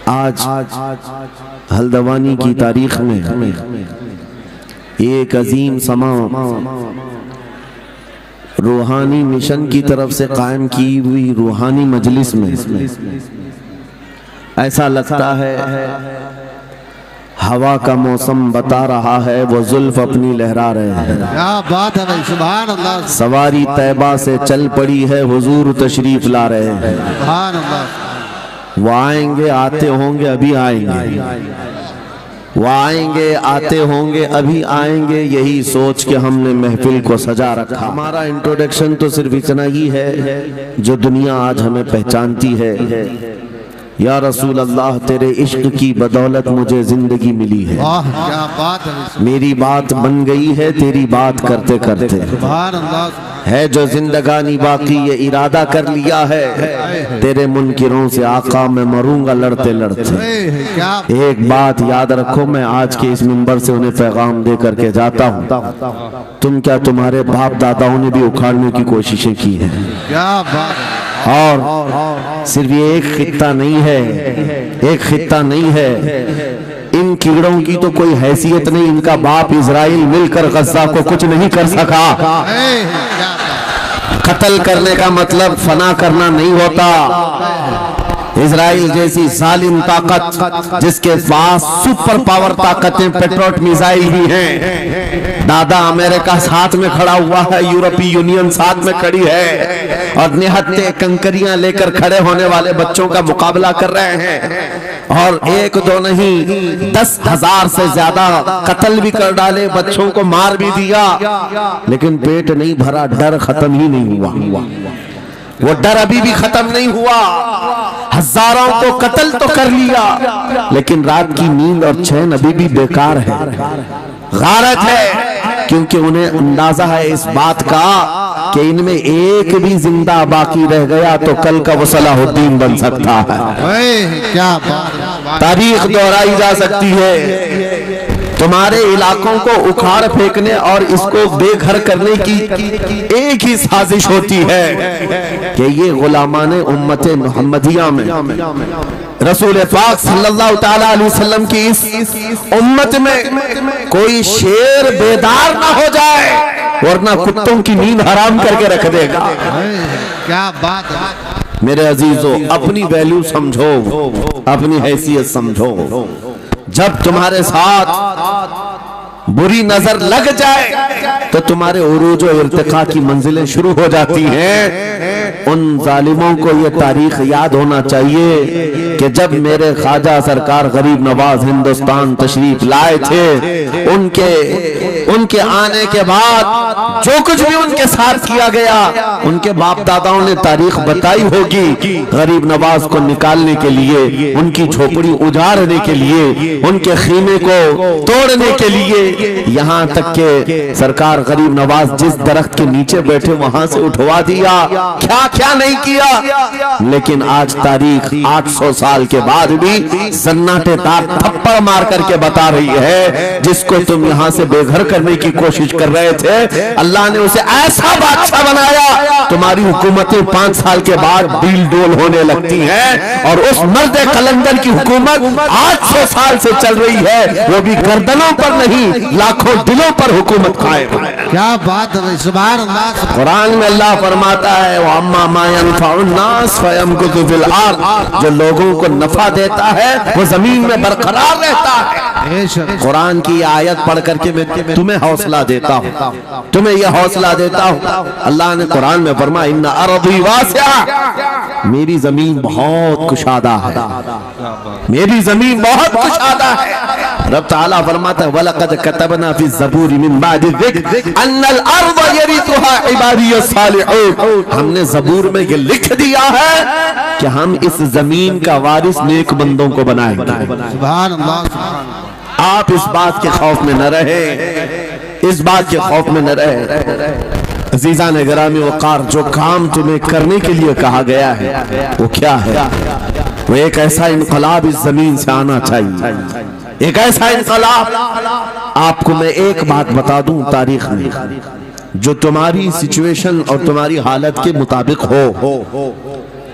आज हल्द्वानी की तारीख में एक अजीम समा रूहानी मिशन की तरफ से कायम की हुई रूहानी मजलिस में ऐसा लगता है हवा का मौसम बता रहा है वो जुल्फ अपनी लहरा रहे हैं। क्या बात है भाई, सुभान अल्लाह। सवारी तैबा से चल पड़ी है, हुजूर तशरीफ ला रहे हैं। सुभान अल्लाह। वो आएंगे आते होंगे अभी आएंगे, वो आएंगे आते होंगे अभी आएंगे, यही सोच के हमने महफिल को सजा रखा। हमारा इंट्रोडक्शन तो सिर्फ इतना ही है जो दुनिया आज हमें पहचानती है। या रसूल अल्लाह, तेरे इश्क की बदौलत मुझे जिंदगी मिली है। वाह क्या बात है, मेरी बात बन गई है तेरी बात करते करते। सुभान अल्लाह। है जो जिंदगानी बाकी ये इरादा कर लिया है, तेरे मुनकिरों से आका मैं मरूंगा लड़ते लड़ते। क्या एक बात याद रखो, मैं आज के इस मिंबर से उन्हें पैगाम दे करके जाता हूँ, तुम क्या तुम्हारे बाप दादाओं ने भी उखाड़ने की कोशिशें की हैं। क्या बात है। और सिर्फ ये एक खित्ता नहीं है, एक खित्ता नहीं है, इन कीड़ों की तो कोई हैसियत नहीं। इनका बाप इजराइल मिलकर गज़ा को कुछ नहीं कर सका। कत्ल करने का मतलब फना करना नहीं होता। इजराइल जैसी जालिम ताकत जिसके पास सुपर पावर ताकतें, पेट्रोट मिसाइल भी हैं, दादा अमेरिका साथ में खड़ा हुआ है, यूरोपीय यूनियन साथ में खड़ी है, और निहत्ते कंकरियां लेकर खड़े होने वाले बच्चों का मुकाबला कर रहे हैं। और एक दो नहीं 10,000 से ज्यादा कत्ल भी कर डाले, बच्चों को मार भी दिया, लेकिन पेट नहीं भरा, डर खत्म ही नहीं हुआ। वो डर अभी भी खत्म नहीं हुआ। हजारों को कत्ल तो कर लिया, लेकिन रात की नींद और चैन अभी भी बेकार है, गारत है, क्योंकि उन्हें अंदाजा है इस बात का कि इनमें एक भी जिंदा बाकी रह गया तो कल का वो सलाहुद्दीन बन सकता है। क्या बात। तारीख दोहराई जा सकती है। तुम्हारे इलाकों को उखाड़ फेंकने और इसको बेघर करने की एक ही साजिश होती है कि ये गुलामाने उम्मत मुहम्मदिया में रसूल पाक सल्लल्लाहु तआला अलैहि वसल्लम की इस उम्मत में कोई शेर बेदार ना हो जाए, वरना कुत्तों की नींद हराम करके रख देगा। क्या बात है। मेरे अजीजों, अपनी वैल्यू समझो, अपनी हैसियत समझो। जब तुम्हारे साथ बुरी नजर लग जाए तो तुम्हारे उरूज और इर्तिका की मंजिलें शुरू हो जाती हैं। उन जालिमों को ये तारीख याद होना चाहिए कि जब मेरे ख्वाजा सरकार गरीब नवाज हिंदुस्तान तशरीफ लाए थे, उनके आने के बाद जो कुछ भी उनके साथ किया गया, उनके बाप दादाओं ने तारीख बताई होगी। गरीब नवाज को निकालने के लिए, उनकी झोपड़ी उजाड़ने के लिए, उनके खीमे को तोड़ने के लिए, यहाँ तक के सरकार गरीब नवाज जिस दरख्त के नीचे बैठे वहां से उठवा दिया, क्या क्या नहीं किया। लेकिन आज तारीख 800 साल के बाद भी सन्नाटेदार थप्पड़ मार करके बता रही है, जिसको तुम यहाँ से बेघर करने की कोशिश कर रहे थे, अल्लाह ने उसे ऐसा बादशाह बनाया, तुम्हारी हुकूमतें 5 साल के बाद डील डोल होने लगती हैं, और उस मर्द कलंदर की हुकूमत 800 साल से चल रही है, वो भी गर्दनों पर नहीं लाखों दिलों पर हुकूमत कायम है। क्या बात है, सुभान अल्लाह। कुरान में अल्लाह फरमाता है, वो अम्मा मा यनफउन नास फयमकुतु फिल अर्द, जो लोगों को नफा देता है वो जमीन में बरकरार रहता है। कुरान की आयत पढ़ करके मैं तुम्हें हौसला देता हूँ, तुम्हें यह हौसला देता हूँ। अल्लाह ने कुरान में फरमाया, इन्ना अर्दी वासिआ, मेरी जमीन बहुत कुशादा है, मेरी जमीन बहुत कुशादा है। रब ताला फरमाता है, वलक़द कतबना फी ज़बूरी मिन बादि ज़िक्र अन्नल अर्द यरिथुहा इबादियस सालिहून, हमने ज़बूर में ये लिख दिया है कि हम इस जमीन का वारिस नेक बंदों को बनाएंगे। सुभान अल्लाह। आप इस बात के खौफ में न रहे, इस बात के खौफ में न रहे। अजीजा ने गिरामी वक़ार, जो काम तुम्हें करने के लिए कहा गया है वो क्या है? वो एक ऐसा इनकलाब इस जमीन से आना चाहिए, एक ऐसा इनकलाब। आपको मैं एक बात बता दूं, तारीख में जो तुम्हारी सिचुएशन और तुम्हारी हालत के मुताबिक हो,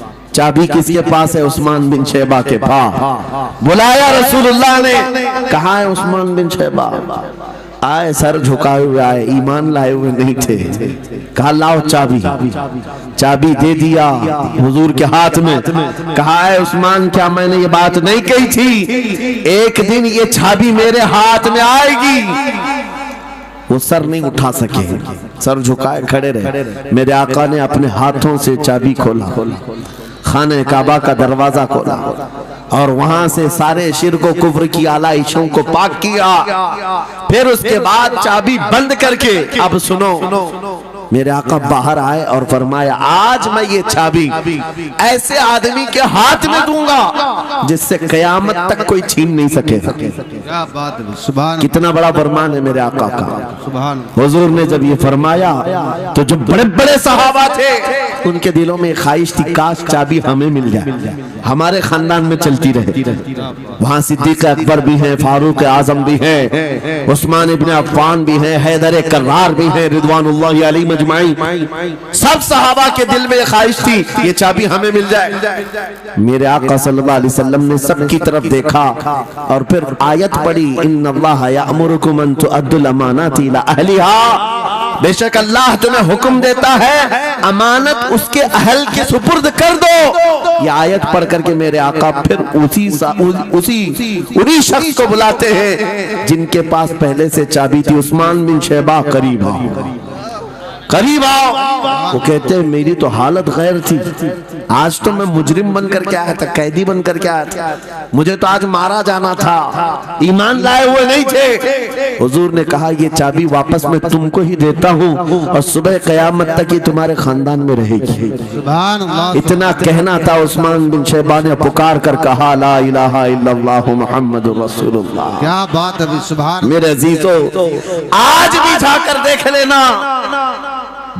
बात चाबी किसके पास है? उस्मान बिन शैबा के पास। बुलाया रसूलुल्लाह ने, कहा है उस्मान बिन शैबा? आए, सर झुकाए हुए आए, ईमान लाए हुए नहीं थे। कहा लाओ चाबी। चाबी दे दिया हुजूर के हाथ में। कहा है उस्मान, क्या मैंने ये बात नहीं कही थी? एक दिन ये चाबी मेरे हाथ में आएगी। वो सर नहीं उठा सके, सर झुकाए खड़े रहे। मेरे आका ने अपने हाथों से चाबी खोला, खाने काबा का दरवाजा खोला और वहां से सारे शिर्क को, कुफ्र की आलाइशों को पाक किया। फिर उसके बाद चाबी बंद करके, अब सुनो, मेरे आका बाहर आए और फरमाया, आज मैं ये चाबी ऐसे आदमी के हाथ में दूंगा जिससे कयामत तक कोई छीन नहीं सकेगा। क्या बात है, सुभान। कितना बड़ा फरमान है मेरे आका का। सुभान। हुजूर ने जब ये फरमाया तो जो बड़े बड़े सहाबा थे उनके दिलों में ख्वाहिश थी, काश चाबी हमें मिल जाए, हमारे खानदान में चलती रहे। वहां सिद्दीक अकबर भी हैं, फारूक आजम भी हैं, उस्मान इब्न अफ़्फ़ान भी हैं, हैदर कर्रार भी हैं, रिदवानुल्लाहि अलैहि मजमाईन। सब सहाबा के दिल में ख्वाहिश थी ये चाबी हमें मिल जाए। मेरे आका सल्लल्लाहु अलैहि वसल्लम ने सबकी तरफ देखा और फिर आयत पढ़ी, इन्नल्लाह यअमुरुकुम अन तुअद्दुल अमानाति इला अहलिहा। बेशक अल्लाह तुम्हें हुक्म देता है अमानत उसके अहल के सुपुर्द कर दो। ये आयत पढ़ करके मेरे आका फिर उन्हीं शख्स को बुलाते हैं जिनके पास पहले से चाबी थी। उस्मान बिन शैबा, करीब आओ, करीब आओ। वो कहते हैं मेरी तो हालत गैर थी, आज तो मैं मुजरिम बनकर के आया था, कैदी बनकर के आया था, मुझे तो आज मारा जाना था, ईमान लाए हुए नहीं थे। हुजूर ने कहा ये चाबी वापस मैं तुमको ही देता हूँ और सुबह कयामत तक ये तुम्हारे खानदान में रहेगी। सुभान अल्लाह। इतना कहना था। उस्मान बिन शैबा ने पुकार कर कहा, ला इलाहा इल्लल्लाह मुहम्मदुर रसूलुल्लाह। क्या बात है, सुभान। मेरे अजीजों, आज भी जाकर देख लेना,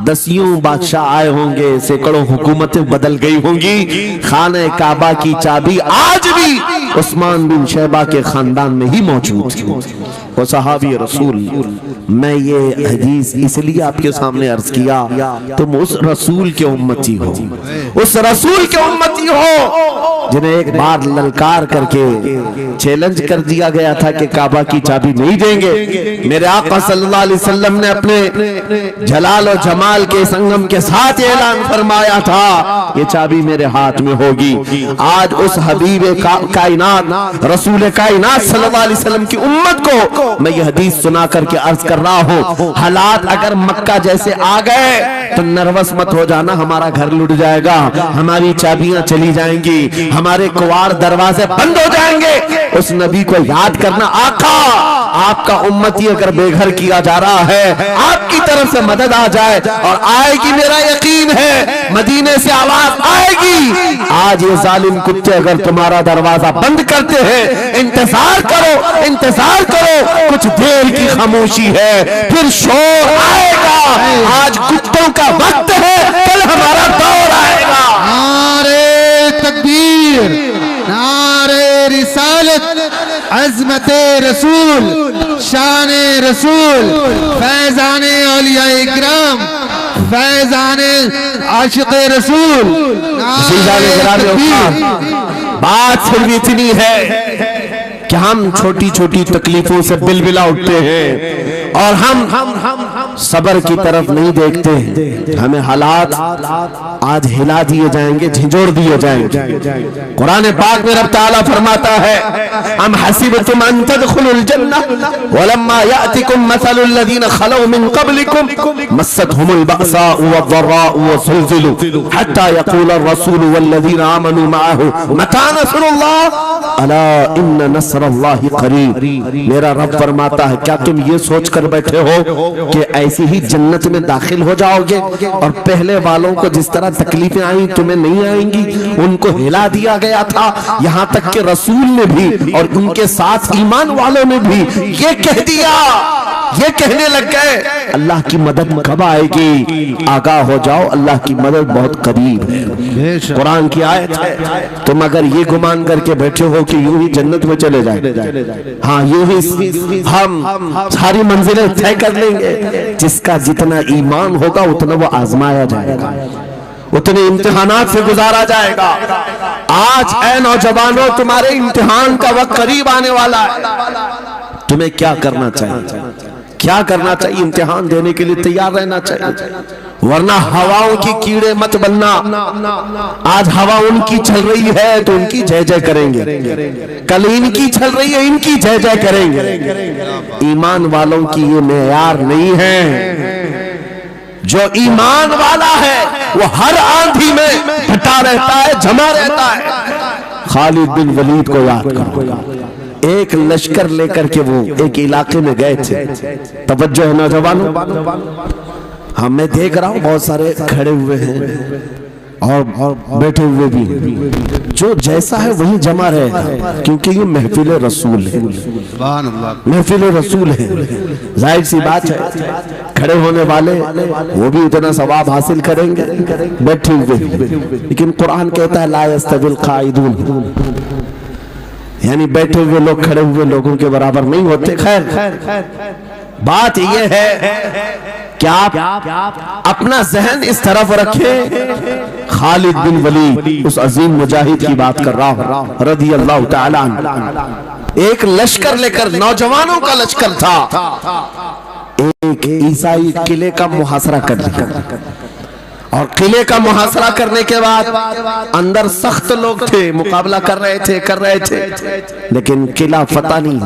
दसियों बादशाह आए होंगे, सैकड़ों हुकूमतें बदल गई होंगी, खाने काबा की चाबी आज भी उस्मान बिन शैबा के खानदान में ही मौजूद थी। वो सहाबी रसूल। मैं ये हदीस इसलिए आपके सामने अर्ज किया, तुम उस रसूल के उम्मती हो, उस रसूल के उम्मती हो जिन्हें एक बार ललकार करके चैलेंज कर दिया गया था कि काबा की चाबी नहीं देंगे। मेरे आका सल्लल्लाहु अलैहि वसल्लम ने अपने जलाल और जमाल के संगम के साथ ऐलान फरमाया था ये चाबी मेरे हाथ में होगी। आज उस हबीब कायनात रसूल कायनात सल्लल्लाहु अलैहि वसल्लम की उम्मत को मैं ये हदीस सुना करके अर्ज कर रहा हूँ, हालात अगर मक्का जैसे आ गए तो नर्वस मत हो जाना, हमारा घर लुट जाएगा, हमारी चाबियां चली जाएंगी, हमारे कुवाड़ दरवाजे बंद हो जाएंगे। उस नबी को याद करना, आका आपका उम्मती अगर बेघर किया जा रहा है, आपकी तरफ से मदद आ जाए और आएगी, मेरा यकीन है मदीने से आवाज आएगी। आज ये जालिम कुत्ते अगर तुम्हारा दरवाजा बंद करते हैं, इंतजार करो, इंतजार करो, कुछ देर की खामोशी है, फिर शोर आएगा। आज कुत्तों का वक्त है, कल हमारा दौर आएगा। नारे तकबीर, नारे रिसालत, अज़मते रसूल, शाने रसूल, फैज़ाने औलिया इकराम, फैज़ाने आशिक़े रसूल। बात सिर्फ इतनी है कि हम छोटी छोटी तकलीफों से बिलबिला उठते हैं और हम सबर की तरफ नहीं देखते। हमें हालात आज हिला दिए जाएंगे, झिझोड़ दिए जाएंगे। कुरान पाक में रब ताला फरमाता है, अम हसिबतुम अन तदखुलुल जन्नह वलम्मा यातिकुम मसलुल लज़ीना खलौ मिन क़ब्लिकुम मस्सतहुमुल बअसाउ वद्दर्राउ वज़ुलज़िलू हत्ता यक़ूलर रसूलु वल्लज़ीना आमनू मअहु मता नस्रुल्लाह अला इन्न नस्रल्लाहि क़रीब। मेरा रब फरमाता है, क्या तुम ये सोचकर बैठे हो कि ऐसी ही जन्नत में दाखिल हो जाओगे और पहले वालों को जिस तरह तकलीफें आई तुम्हें नहीं आएंगी? उनको हिला दिया गया था, यहाँ तक कि रसूल ने भी और उनके साथ ईमान वालों ने भी ये कह दिया, ये कहने लग गए अल्लाह की मदद कब आएगी? आगाह हो जाओ, अल्लाह की मदद बहुत करीब है। कुरान की आयत है। तुम अगर ये गुमान करके बैठे हो कि यूं ही जन्नत में चले जाए, हाँ यूं ही हम सारी मंजिलें तय कर लेंगे, जिसका जितना ईमान होगा उतना वो आजमाया जाएगा। उतने इम्तिहानात से गुजारा जाएगा। आज ऐ नौजवानों, तुम्हारे इम्तिहान का वक्त करीब आने वाला है। तुम्हें क्या करना चाहिए? क्या करना चाहिए? इम्तिहान देने के लिए तैयार रहना चाहिए, वरना हवाओं की कीड़े मत बनना। आज हवा उनकी चल रही है तो उनकी जय जय करेंगे, कल इनकी चल रही है इनकी जय जय करेंगे। ईमान वालों की ये मेयार नहीं है। जो ईमान वाला है वो हर आंधी में डटा रहता है, जमा रहता है। खालिद बिन वलीद को याद करो, एक लश्कर लेकर के वो एक इलाके में गए थे। तवज्जो है नौजवानों, हाँ मैं देख रहा हूँ बहुत सारे खड़े हुए हैं और बैठे हुए भी, जो जैसा है वही जमा रहेगा, क्योंकि ये महफिल रसूल है, महफिल रसूल है। जाहिर सी बात है, खड़े होने वाले वो भी उतना सवाब हासिल करेंगे बैठे हुए, लेकिन कुरान कहता है ला यस्तविल काइदून, यानी बैठे हुए लोग खड़े हुए लोगों के बराबर नहीं होते। खैर बात यह है कि आप अपना जहन इस तरफ रखें। खालिद बिन वलीद उस अजीम मुजाहिद की बात कर रहा हूं रज़ी अल्लाह ताला अन्हु। एक लश्कर लेकर, नौजवानों का लश्कर था, एक ईसाई किले का मुहासरा कर लिया, और किले का मुहासरा करने के बाद अंदर सख्त लोग थे, मुकाबला कर रहे थे, लेकिन किला फतह नहीं।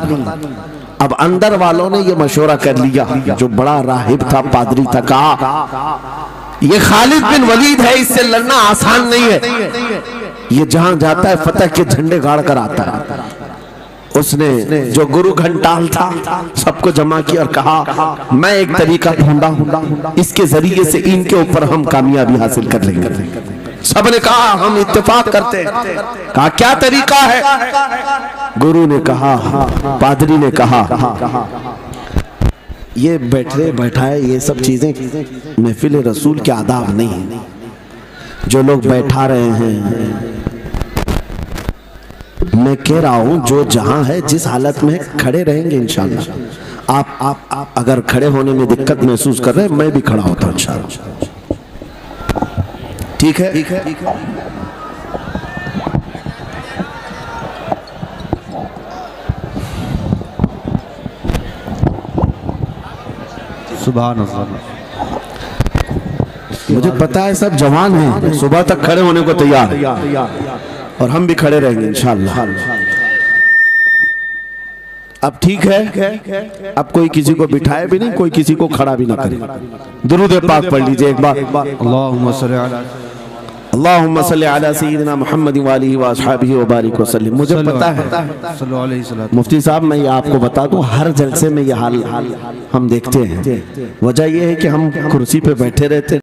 अब अंदर वालों ने ये मशवरा कर लिया, जो बड़ा राहिब था, पादरी था, कहा ये खालिद बिन वलीद है, इससे लड़ना आसान नहीं है, ये जहां जाता है फतह के झंडे गाड़ कर आता है। उसने जो गुरु घंटाल था सबको जमा किया और कहा मैं एक तरीका ढूंढा हूं, इसके जरिए से इनके ऊपर हम कामयाबी हासिल कर लेंगे। सबने कहा हम इत्तेफाक करते हैं। कहा क्या तरीका है? गुरु ने कहा, पादरी ने कहा ये बैठाए ये सब चीजें महफिल रसूल के आदाब नहीं है। जो लोग बैठा रहे हैं, मैं कह रहा हूं जो जहां है जिस हालत में खड़े रहेंगे इंशाअल्लाह। आप अगर खड़े होने में दिक्कत महसूस कर रहे हैं, मैं भी खड़ा होता हूं इंशाअल्लाह। ठीक है? सुभान अल्लाह। मुझे पता है सब जवान हैं, सुबह तक खड़े होने को तैयार है, और हम भी खड़े रहेंगे इंशाअल्लाह। अब ठीक है, अब कोई किसी को बिठाए भी नहीं, कोई किसी को खड़ा भी ना करे। दुरूद पाक पढ़ लीजिए एक बार। अल्लाहुम्मा सल्ली अला सय्यिदिना मुहम्मद व आलिहि व अस्हाबिहि व बारिक वसल्लम। मुझे पता है मुफ्ती साहब, मैं ये आपको बता दूं, हर जलसे में ये हाल हम देखते हैं। वजह यह है कि हम कुर्सी पे बैठे रहते